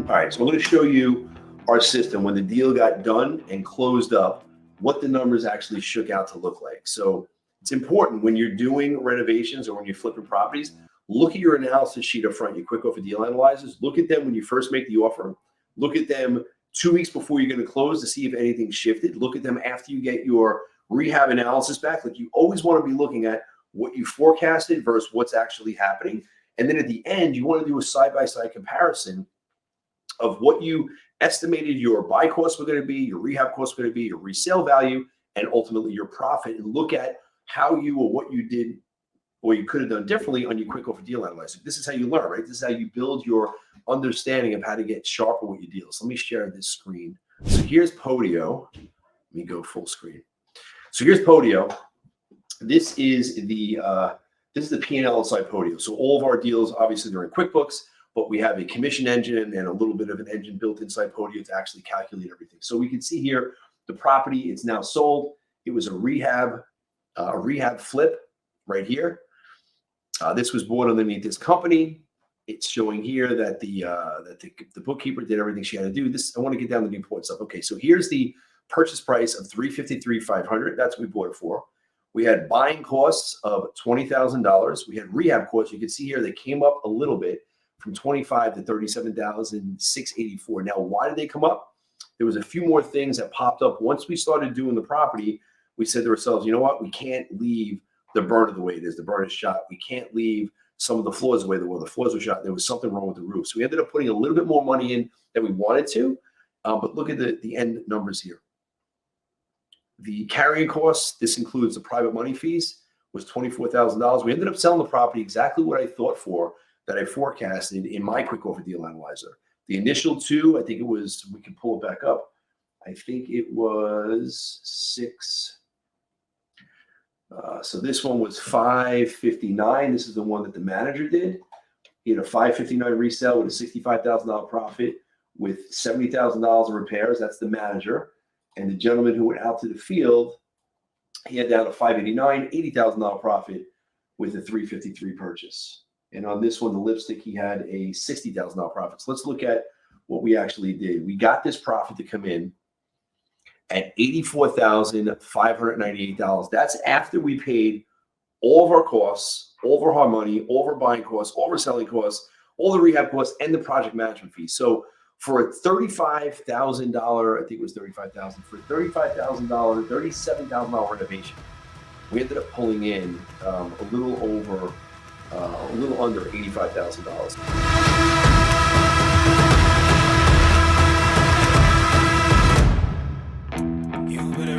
All right, so I'm going to show you our system when the deal got done and closed up, what the numbers actually shook out to look like. So it's important when you're doing renovations or when you're flipping properties, look at your analysis sheet up front, your quick offer deal analyzers. Look at them when you first make the offer. Look at them 2 weeks before you're going to close to see if anything shifted. Look at them after you get your rehab analysis back. Like, you always want to be looking at what you forecasted versus what's actually happening. And then at the end, you want to do a side-by-side comparison of what you estimated your buy costs were going to be, your rehab costs were going to be, your resale value, and ultimately your profit, and look at how you or what you did or you could have done differently on your quick offer deal analyzer. This is how you learn, right? This is how you build your understanding of how to get sharper with your deals. Let me share this screen. So here's Podio. Let me go full screen. So here's Podio. This is the P&L inside Podio. So all of our deals, obviously, they're in QuickBooks, but we have a commission engine and a little bit of an engine built inside Podio to actually calculate everything. So we can see here the property is now sold. It was a rehab flip right here. This was bought underneath this company. It's showing here that the bookkeeper did everything she had to do. This, I want to get down to the important stuff. Okay, so here's the purchase price of $353,500. That's what we bought it for. We had buying costs of $20,000. We had rehab costs. You can see here they came up a little bit from $25,000 to $37,684. Now, why did they come up? There was a few more things that popped up once we started doing the property. We said to ourselves, you know what? We can't leave the burner the way it is. The burner is shot. We can't leave some of the floors the way the floors were shot. There was something wrong with the roof. So we ended up putting a little bit more money in than we wanted to. But look at the end numbers here. The carrying costs, this includes the private money fees, was $24,000. We ended up selling the property exactly what I thought for, that I forecasted in my quick offer deal analyzer. The initial two, I think it was, we can pull it back up. I think it was 6. So this one was $559. This is the one that the manager did. He had a $559 resale with a $65,000 profit with $70,000 in repairs. That's the manager. And the gentleman who went out to the field, he had down a $589, $80,000 profit with a $353 purchase. And on this one, the lipstick, he had a $60,000 profit. So let's look at what we actually did. We got this profit to come in at $84,598. That's after we paid all of our costs, all of our hard money, all of our buying costs, all of our selling costs, all the rehab costs, and the project management fees. So for a $35,000, I think it was $35,000, for a $35,000, $37,000 renovation, we ended up pulling in a little under $85,000. You better